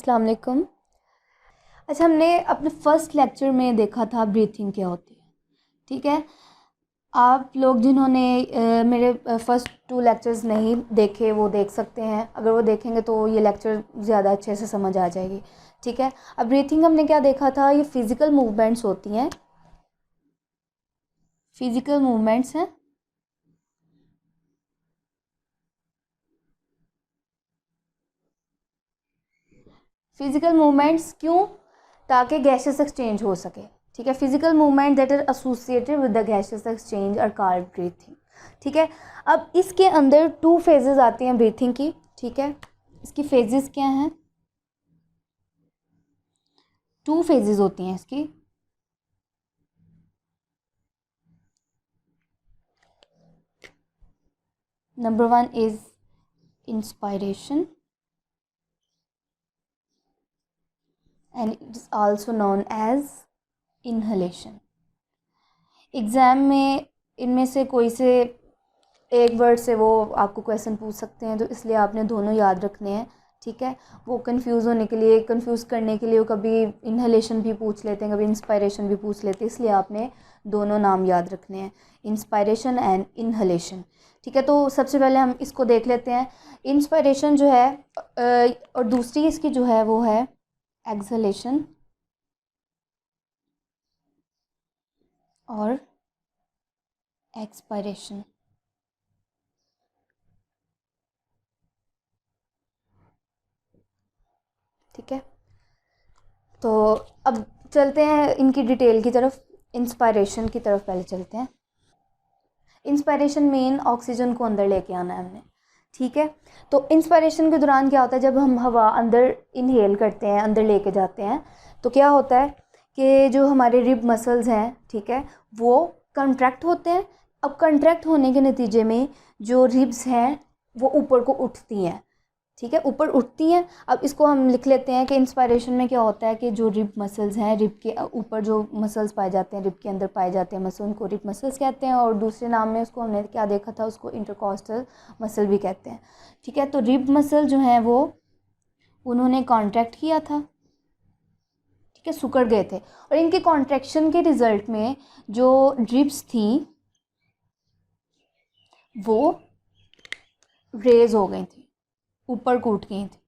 अस्सलाम वालेकुम। अच्छा, हमने अपने फर्स्ट लेक्चर में देखा था ब्रीथिंग क्या होती है। ठीक है, आप लोग जिन्होंने मेरे फ़र्स्ट 2 लेक्चर्स नहीं देखे वो देख सकते हैं। अगर वो देखेंगे तो ये लेक्चर ज़्यादा अच्छे से समझ आ जाएगी। ठीक है, अब ब्रीथिंग हमने क्या देखा था, ये फ़िज़िकल मूवमेंट्स होती हैं। फ़िज़िकल मूवमेंट्स हैं फिज़िकल मूवमेंट्स क्यों? ताकि गैसेस एक्सचेंज हो सके। ठीक है, physical movement that are associated with the gases exchange are called breathing. ठीक है, अब इसके अंदर 2 फेजेस आती हैं ब्रीथिंग की। ठीक है, इसकी फेजेस क्या हैं? 2 फेजेस होती हैं इसकी। Number 1 is inspiration and it is also known as inhalation. Exam में इनमें से कोई से एक वर्ड से वो आपको क्वेश्चन पूछ सकते हैं, तो इसलिए आपने दोनों याद रखने हैं। ठीक है, वो कंफ्यूज करने के लिए वो कभी इनहेलेशन भी पूछ लेते हैं, कभी इंस्पायरेशन भी पूछ लेते हैं, इसलिए आपने दोनों नाम याद रखने हैं, इंस्पायरेशन एंड इनहेलेशन। ठीक है, तो सबसे पहले हम इसको देख लेते हैं। इंस्पायरेशन जो है और दूसरी इसकी जो है वो है एक्सहेलेशन और एक्सपायरेशन। ठीक है, तो अब चलते हैं इनकी डिटेल की तरफ। इंस्पायरेशन की तरफ पहले चलते हैं। इंस्पायरेशन मेन ऑक्सीजन को अंदर लेके आना है हमने। ठीक है, तो इंस्पायरेशन के दौरान क्या होता है, जब हम हवा अंदर इनहेल करते हैं, अंदर लेके जाते हैं, तो क्या होता है कि जो हमारे रिब मसल्स हैं, ठीक है, वो कंट्रैक्ट होते हैं। अब कंट्रैक्ट होने के नतीजे में जो रिब्स हैं वो ऊपर को उठती हैं। ठीक है, ऊपर उठती हैं। अब इसको हम लिख लेते हैं कि इंस्पायरेशन में क्या होता है कि जो रिब मसल्स हैं, रिब के ऊपर जो मसल्स पाए जाते हैं, रिब के अंदर पाए जाते हैं मसल, उनको रिब मसल्स कहते हैं। और दूसरे नाम में उसको हमने क्या देखा था, उसको इंटरकॉस्टल मसल भी कहते हैं। ठीक है, तो रिब मसल जो हैं वो उन्होंने कॉन्ट्रैक्ट किया था। ठीक है, सिकुड़ गए थे, और इनके कॉन्ट्रैक्शन के रिजल्ट में जो रिब्स थी वो रेज हो गई थी, ऊपर को उठ गई थी।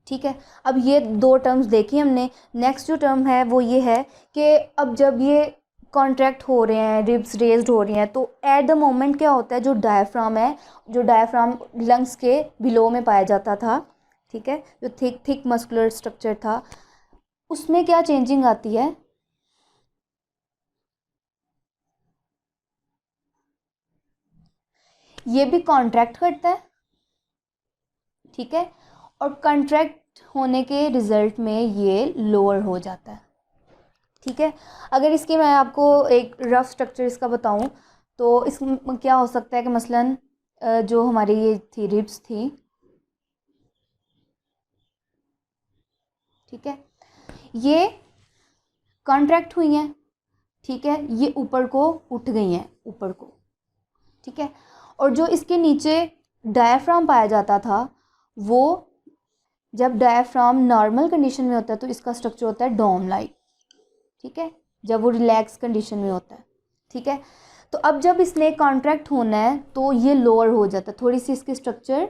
ठीक है, अब ये 2 टर्म्स देखी हमने। नेक्स्ट जो टर्म है वो ये है कि अब जब ये कॉन्ट्रैक्ट हो रहे हैं, रिब्स रेज्ड हो रही हैं, तो एट द मोमेंट क्या होता है, जो डायफ्राम है, जो डायफ्राम लंग्स के बिलो में पाया जाता था, ठीक है, जो थिक मस्कुलर स्ट्रक्चर था, उसमें क्या चेंजिंग आती है, ये भी कॉन्ट्रैक्ट करता है। ठीक है, और कॉन्ट्रैक्ट होने के रिजल्ट में ये लोअर हो जाता है। ठीक है, अगर इसकी मैं आपको एक रफ़ स्ट्रक्चर इसका बताऊं, तो इसमें क्या हो सकता है कि मसलन जो हमारी ये थी रिब्स थी, ठीक है, ये कॉन्ट्रैक्ट हुई हैं। ठीक है, ये ऊपर को उठ गई हैं, ऊपर को। ठीक है, और जो इसके नीचे डायफ्राम पाया जाता था, वो जब डायफ्राम नॉर्मल कंडीशन में होता है तो इसका स्ट्रक्चर होता है डोम लाइक। ठीक है, जब वो रिलैक्स कंडीशन में होता है। ठीक है, तो अब जब इसने कॉन्ट्रैक्ट होना है तो ये लोअर हो जाता है, थोड़ी सी इसकी स्ट्रक्चर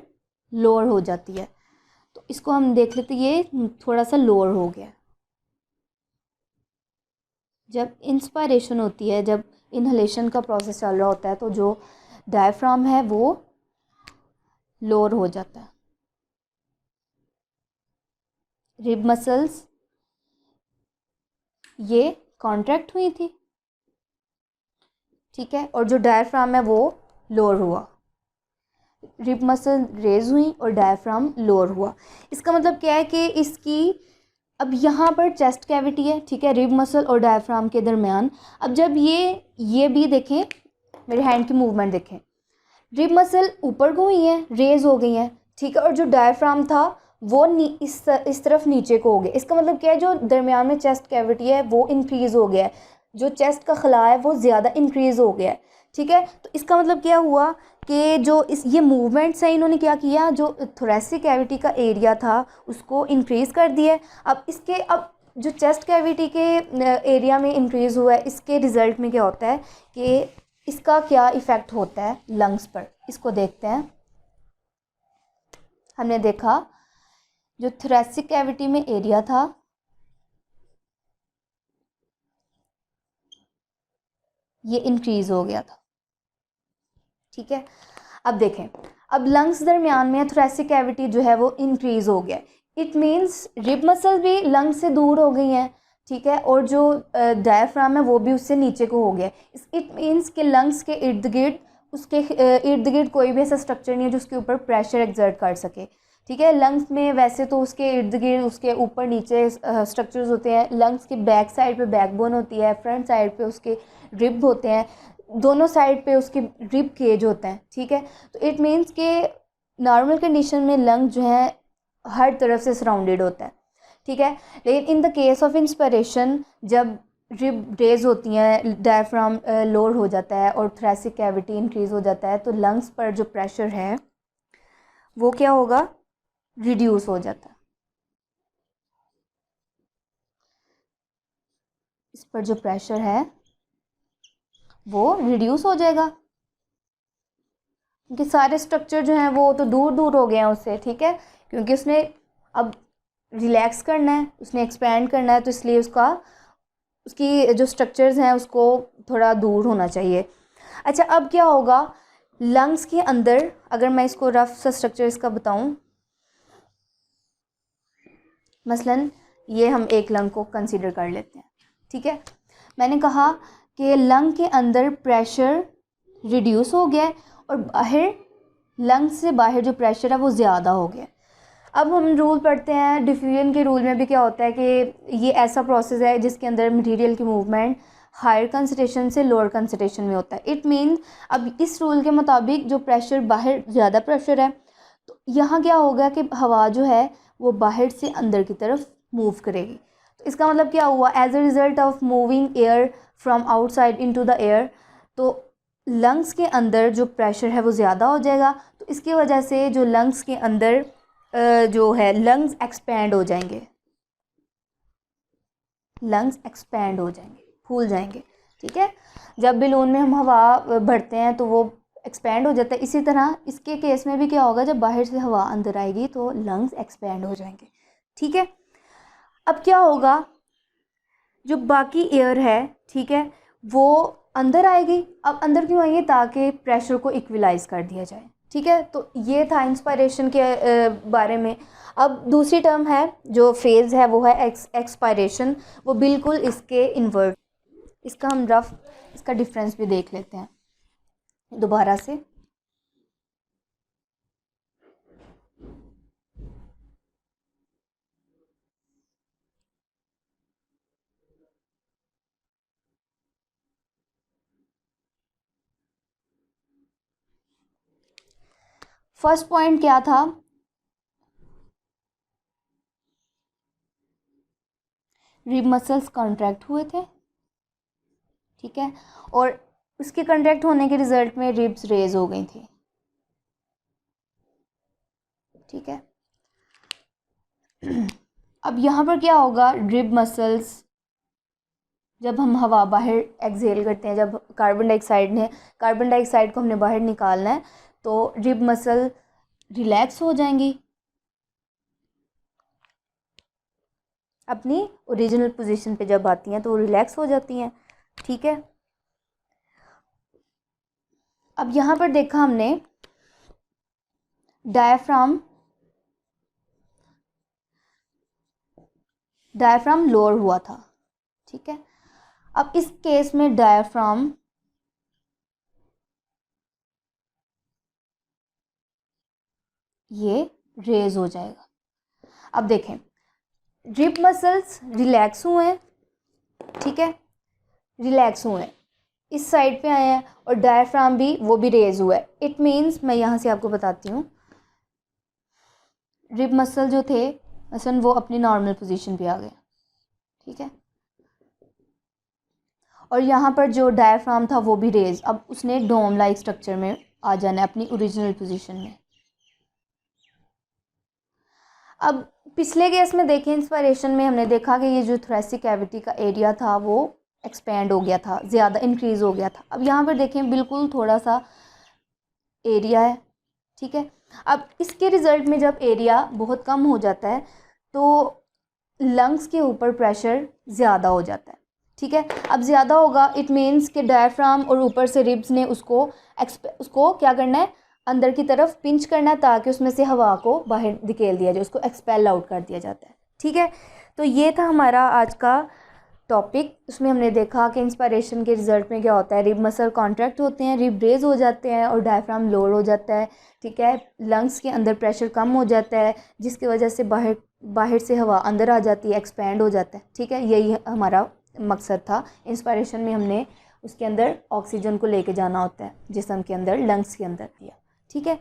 लोअर हो जाती है। तो इसको हम देख लेते, ये थोड़ा सा लोअर हो गया। जब इंस्पायरेशन होती है, जब इनहलेशन का प्रोसेस चल रहा होता है, तो जो डायफ्राम है वो लोअर हो जाता है। रिब मसल्स ये कॉन्ट्रैक्ट हुई थी। ठीक है, और जो डायफ्राम है वो लोअर हुआ। रिब मसल रेज हुई और डायफ्राम लोअर हुआ। इसका मतलब क्या है कि इसकी अब यहाँ पर चेस्ट कैविटी है, ठीक है, रिब मसल और डायफ्राम के दरमियान। अब जब ये भी देखें, मेरे हैंड की मूवमेंट देखें, रिब मसल ऊपर को हुई है, रेज हो गई है। ठीक है, और जो डायफ्राम था वो इस तरफ नीचे को हो गया। इसका मतलब क्या है, जो दरमियान में चेस्ट कैविटी है वो इंक्रीज़ हो गया है, जो चेस्ट का खला है वो ज़्यादा इंक्रीज़ हो गया है। ठीक है। तो इसका मतलब क्या हुआ कि जो ये मूवमेंट्स हैं इन्होंने क्या किया, जो थोरेसिक कैविटी का एरिया था उसको इंक्रीज़ कर दिया। अब जो चेस्ट कैविटी के एरिया में इंक्रीज़ हुआ है, इसके रिज़ल्ट में क्या होता है कि इसका क्या इफ़ेक्ट होता है लंग्स पर, इसको देखते हैं। हमने देखा जो थोरेसिक कैविटी में एरिया था ये इंक्रीज़ हो गया था, ठीक है। अब देखें, अब लंग्स दरमियान में थोरेसिक कैविटी जो है वो इंक्रीज़ हो गया, इट मीन्स रिब मसल भी लंग्स से दूर हो गई हैं, ठीक है, और जो डायफ्राम है वो भी उससे नीचे को हो गया। इट मीन्स कि लंग्स के इर्द गिर्द इर्द गिर्द कोई भी ऐसा स्ट्रक्चर नहीं है जो उसके ऊपर प्रेशर एक्सर्ट कर सके, ठीक है। लंग्स में वैसे तो उसके इर्द गिर्द उसके ऊपर नीचे स्ट्रक्चर्स होते हैं। लंग्स की बैक साइड पे बैकबोन होती है, फ्रंट साइड पे उसके रिब होते हैं, दोनों साइड पे उसके रिब केज होते हैं, ठीक है। तो इट मीन्स कि नॉर्मल कंडीशन में लंग जो है हर तरफ से सराउंडेड होता है, ठीक है। लेकिन in the case of inspiration जब रिब रेज होती हैं, डायफ्राम लोअर हो जाता है और थोरेसिक कैविटी इंक्रीज़ हो जाता है, तो लंग्स पर जो प्रेशर है वो क्या होगा, रिड्यूस हो जाता है। इस पर जो प्रेशर है वो रिड्यूस हो जाएगा, क्योंकि सारे स्ट्रक्चर जो हैं वो तो दूर दूर हो गए हैं उससे, ठीक है, क्योंकि उसने अब रिलैक्स करना है, उसने एक्सपैंड करना है, तो इसलिए उसकी जो स्ट्रक्चर्स हैं उसको थोड़ा दूर होना चाहिए। अच्छा, अब क्या होगा लंग्स के अंदर, अगर मैं इसको रफ सा स्ट्रक्चर इसका बताऊं, मसलन ये हम एक लंग को कंसीडर कर लेते हैं, ठीक है। मैंने कहा कि लंग के अंदर प्रेशर रिड्यूस हो गया और बाहर लंग से बाहर जो प्रेशर है वो ज़्यादा हो गया। अब हम रूल पढ़ते हैं, डिफ्यूजन के रूल में भी क्या होता है कि ये ऐसा प्रोसेस है जिसके अंदर मटेरियल की मूवमेंट हायर कंसंट्रेशन से लोअर कंसंट्रेशन में होता है। इट मीन अब इस रूल के मुताबिक जो प्रेशर बाहर ज़्यादा प्रेशर है, तो यहाँ क्या होगा कि हवा जो है वो बाहर से अंदर की तरफ मूव करेगी। तो इसका मतलब क्या हुआ, as a result of moving air from outside into the air, तो लंग्स के अंदर जो प्रेशर है वो ज़्यादा हो जाएगा। तो इसकी वजह से जो लंग्स के अंदर जो है लंग्स एक्सपैंड हो जाएंगे, लंग्स एक्सपैंड हो जाएंगे, फूल जाएंगे, ठीक है। जब बलून में हम हवा भरते हैं तो वो एक्सपैंड हो जाता है, इसी तरह इसके केस में भी क्या होगा, जब बाहर से हवा अंदर आएगी तो लंग्स एक्सपैंड हो जाएंगे, ठीक है। अब क्या होगा, जो बाकी एयर है, ठीक है, वो अंदर आएगी। अब अंदर क्यों आएगी, ताकि प्रेशर को इक्विलाइज कर दिया जाए, ठीक है। तो ये था इंस्पायरेशन के बारे में। अब दूसरी टर्म है जो फेज़ है वो है एक्सपायरेशन, वो बिल्कुल इसके इन्वर्ट। इसका हम रफ इसका डिफरेंस भी देख लेते हैं दोबारा से। फर्स्ट पॉइंट क्या था, रिब मसल्स कॉन्ट्रैक्ट हुए थे, ठीक है, और उसके कॉन्ट्रैक्ट होने के रिजल्ट में रिब्स रेज हो गई थी, ठीक है। अब यहाँ पर क्या होगा, रिब मसल्स जब हम हवा बाहर एक्सहेल करते हैं, जब कार्बन डाइऑक्साइड को हमने बाहर निकालना है, तो रिब मसल रिलैक्स हो जाएंगी, अपनी ओरिजिनल पोजीशन पे जब आती हैं तो वो रिलैक्स हो जाती हैं, ठीक है। अब यहाँ पर देखा हमने डायफ्राम लोअर हुआ था, ठीक है। अब इस केस में डायफ्राम ये रेज हो जाएगा। अब देखें, रिब मसल्स रिलैक्स हुए हैं, ठीक है, रिलैक्स हुए हैं, इस साइड पे आए हैं, और डायफ्राम भी वो भी रेज हुआ है। इट मीन्स मैं यहाँ से आपको बताती हूँ, रिब मसल जो थे मसलन वो अपनी नॉर्मल पोजीशन पे आ गए, ठीक है, और यहाँ पर जो डायफ्राम था वो भी रेज, अब उसने डोम लाइक स्ट्रक्चर में आ जाना है अपनी ओरिजिनल पोजीशन में। अब पिछले केस में देखें इंस्पायरेशन में हमने देखा कि ये जो थोरेसिक कैविटी का एरिया था वो एक्सपेंड हो गया था, ज़्यादा इंक्रीज़ हो गया था। अब यहाँ पर देखें बिल्कुल थोड़ा सा एरिया है, ठीक है। अब इसके रिज़ल्ट में जब एरिया बहुत कम हो जाता है तो लंग्स के ऊपर प्रेशर ज़्यादा हो जाता है, ठीक है। अब ज़्यादा होगा इट मीन्स कि डायफ्राम और ऊपर से रिब्स ने उसको क्या करना है, अंदर की तरफ पिंच करना है ताकि उसमें से हवा को बाहर निकेल दिया जाए, उसको एक्सपेल आउट कर दिया जाता है, ठीक है। तो ये था हमारा आज का टॉपिक। उसमें हमने देखा कि इंस्पायरेशन के रिजल्ट में क्या होता है, रिब मसल कॉन्ट्रैक्ट होते हैं, रिब रेज हो जाते हैं और डायफ्राम लोअर हो जाता है, ठीक है। लंग्स के अंदर प्रेशर कम हो जाता है जिसकी वजह से बाहर से हवा अंदर आ जाती है, एक्सपैंड हो जाता है, ठीक है। यही हमारा मकसद था। इंस्पायरेशन में हमने उसके अंदर ऑक्सीजन को लेके जाना होता है जिस्म के अंदर, लंग्स के अंदर दिया, ठीक है।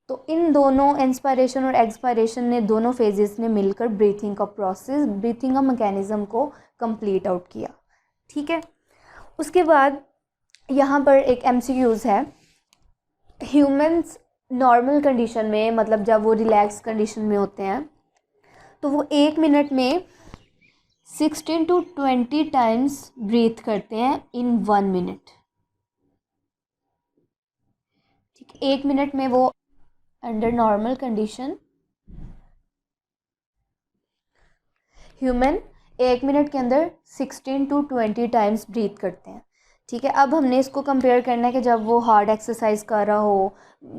तो इन दोनों इंस्पायरेशन और एक्सपायरेशन ने दोनों फेजेस ने मिलकर ब्रीथिंग का प्रोसेस, ब्रीथिंग का मैकेनिज़्म को कंप्लीट आउट किया, ठीक है। उसके बाद यहाँ पर एक MCQs है। ह्यूमंस नॉर्मल कंडीशन में, मतलब जब वो रिलैक्स कंडीशन में होते हैं तो वो 1 मिनट में 16 to 20 टाइम्स ब्रीथ करते हैं इन 1 मिनट, ठीक है। 1 मिनट में वो under normal condition human 1 minute के अंदर 16 to 20 टाइम्स ब्रीथ करते हैं, ठीक है। अब हमने इसको कंपेयर करना है कि जब वो हार्ड एक्सरसाइज कर रहा हो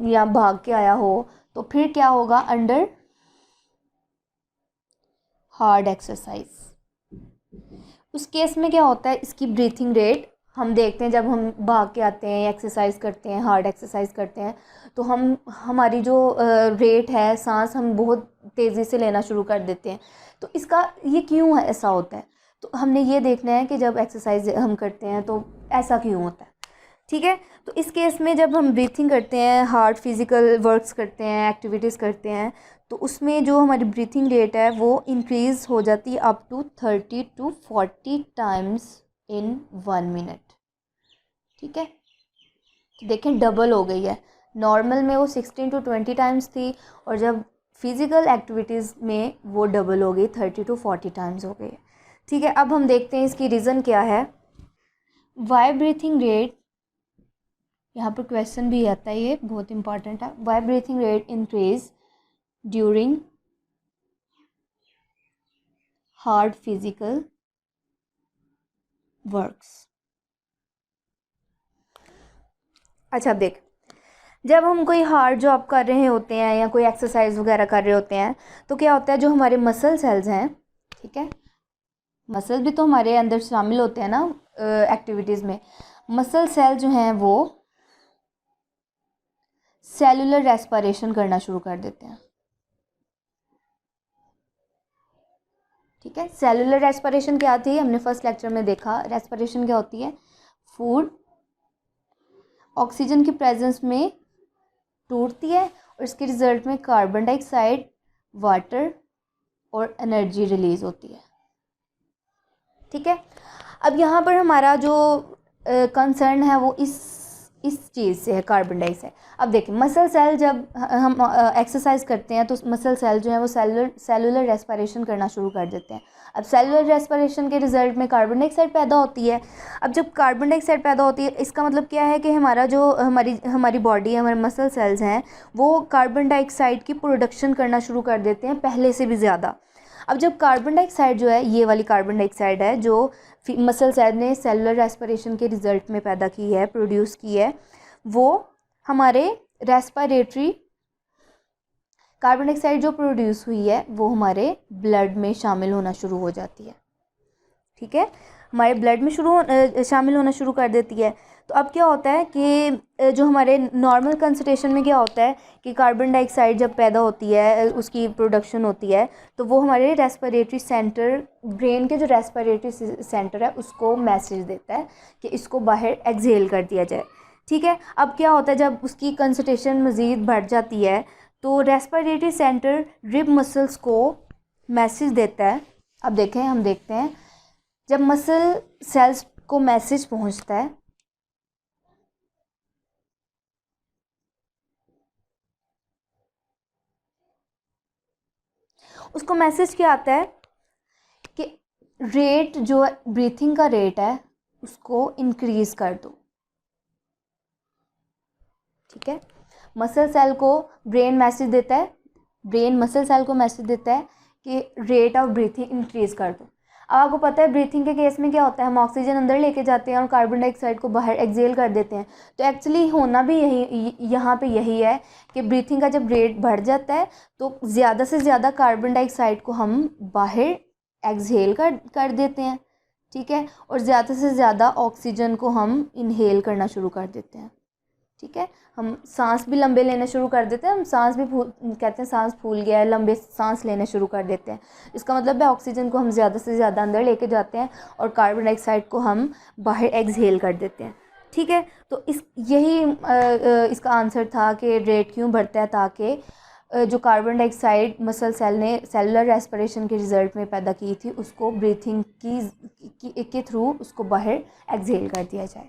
या भाग के आया हो तो फिर क्या होगा अंडर हार्ड एक्सरसाइज। उस केस में क्या होता है, इसकी ब्रीथिंग रेट हम देखते हैं जब हम भाग के आते हैं, एक्सरसाइज करते हैं, हार्ड एक्सरसाइज करते हैं तो हमारी जो रेट है सांस हम बहुत तेज़ी से लेना शुरू कर देते हैं। तो इसका ये क्यों है, ऐसा होता है, तो हमने ये देखना है कि जब एक्सरसाइज हम करते हैं तो ऐसा क्यों होता है, ठीक है। तो इस केस में जब हम ब्रीथिंग करते हैं, हार्ड फिज़िकल वर्क्स करते हैं, एक्टिविटीज़ करते हैं तो उसमें जो हमारी ब्रीथिंग रेट है वो इंक्रीज़ हो जाती है up to 30 to 40 times in 1 minute, ठीक है। तो देखें डबल हो गई है, नॉर्मल में वो 16 to 20 टाइम्स थी और जब फिज़िकल एक्टिविटीज़ में वो डबल हो गई, 30 to 40 टाइम्स हो गई, ठीक है। अब हम देखते हैं इसकी रीज़न क्या है। वाई ब्रीथिंग रेट, यहाँ पर क्वेश्चन भी आता है, ये बहुत इंपॉर्टेंट है। Why breathing rate increase during hard physical works. अच्छा देख, जब हम कोई हार्ड जॉब कर रहे होते हैं या कोई एक्सरसाइज वगैरह कर रहे होते हैं तो क्या होता है, जो हमारे मसल सेल्स हैं, ठीक है, मसल भी तो हमारे अंदर शामिल होते हैं ना एक्टिविटीज़ में। मसल सेल जो हैं वो सेलुलर रेस्पिरेशन करना शुरू कर देते हैं, ठीक है। सेलुलर रेस्पिरेशन क्या थी, हमने फर्स्ट लेक्चर में देखा। रेस्पिरेशन क्या होती है, फूड ऑक्सीजन की प्रेजेंस में टूटती है और इसके रिजल्ट में कार्बन डाइऑक्साइड, वाटर और एनर्जी रिलीज होती है, ठीक है। अब यहाँ पर हमारा जो कंसर्न है वो इस चीज़ से है, कार्बन डाइऑक्साइड। अब देखिए मसल सेल जब हम एक्सरसाइज करते हैं तो मसल सेल जो है वो सेलुलर रेस्पिरेशन करना शुरू कर देते हैं। अब सेलुलर रेस्पिरेशन के रिजल्ट में कार्बन डाइऑक्साइड पैदा होती है। अब जब कार्बन डाइऑक्साइड पैदा होती है इसका मतलब क्या है कि हमारा जो हमारी बॉडी, हमारे मसल सेल्स हैं वो कार्बन डाइऑक्साइड की प्रोडक्शन करना शुरू कर देते हैं पहले से भी ज़्यादा। अब जब कार्बन डाइऑक्साइड जो है, ये वाली कार्बन डाइऑक्साइड है जो मसल सेल ने सेलुलर रेस्पिरेशन के रिज़ल्ट में पैदा की है, प्रोड्यूस की है, वो हमारे रेस्पिरेटरी कार्बन डाइऑक्साइड जो प्रोड्यूस हुई है वो हमारे ब्लड में शामिल होना शुरू हो जाती है, ठीक है, हमारे ब्लड में शामिल होना शुरू कर देती है। तो अब क्या होता है कि जो हमारे नॉर्मल कंसंट्रेशन में क्या होता है कि कार्बन डाइऑक्साइड जब पैदा होती है, उसकी प्रोडक्शन होती है तो वो हमारे रेस्पिरेटरी सेंटर, ब्रेन के जो रेस्पिरेटरी सेंटर है उसको मैसेज देता है कि इसको बाहर एक्सहेल कर दिया जाए, ठीक है। अब क्या होता है जब उसकी कंसंट्रेशन मज़ीद बढ़ जाती है तो रेस्पिरेटरी सेंटर रिब मसल्स को मैसेज देता है। अब देखें, हम देखते हैं जब मसल सेल्स को मैसेज पहुंचता है, उसको मैसेज क्या आता है कि रेट जो ब्रीथिंग का रेट है उसको इंक्रीज कर दो। ठीक है, मसल सेल को ब्रेन मैसेज देता है, ब्रेन मसल सेल को मैसेज देता है कि रेट ऑफ ब्रीथिंग इंक्रीज कर दो। अब आपको पता है ब्रीथिंग के केस में क्या होता है, हम ऑक्सीजन अंदर लेके जाते हैं और कार्बन डाइऑक्साइड को बाहर एक्सहेल कर देते हैं। तो एक्चुअली होना भी यही यहाँ पे यही है कि ब्रीथिंग का जब रेट बढ़ जाता है तो ज़्यादा से ज़्यादा कार्बन डाइऑक्साइड को हम बाहर एक्सहेल कर देते हैं। ठीक है, और ज़्यादा से ज़्यादा ऑक्सीजन को हम इनहेल करना शुरू कर देते हैं। ठीक है, हम सांस भी लंबे लेने शुरू कर देते हैं, हम सांस भी कहते हैं सांस फूल गया है, लंबे सांस लेने शुरू कर देते हैं। इसका मतलब है ऑक्सीजन को हम ज़्यादा से ज़्यादा अंदर लेके जाते हैं और कार्बन डाइऑक्साइड को हम बाहर एक्सहेल कर देते हैं। ठीक है, तो यही इसका आंसर था कि रेट क्यों बढ़ता है, ताकि जो कार्बन डाइऑक्साइड मसल सेल ने सेलुलर रेस्पिरेशन के रिज़ल्ट में पैदा की थी उसको ब्रीथिंग के थ्रू उसको बाहर एक्सहेल कर दिया जाए।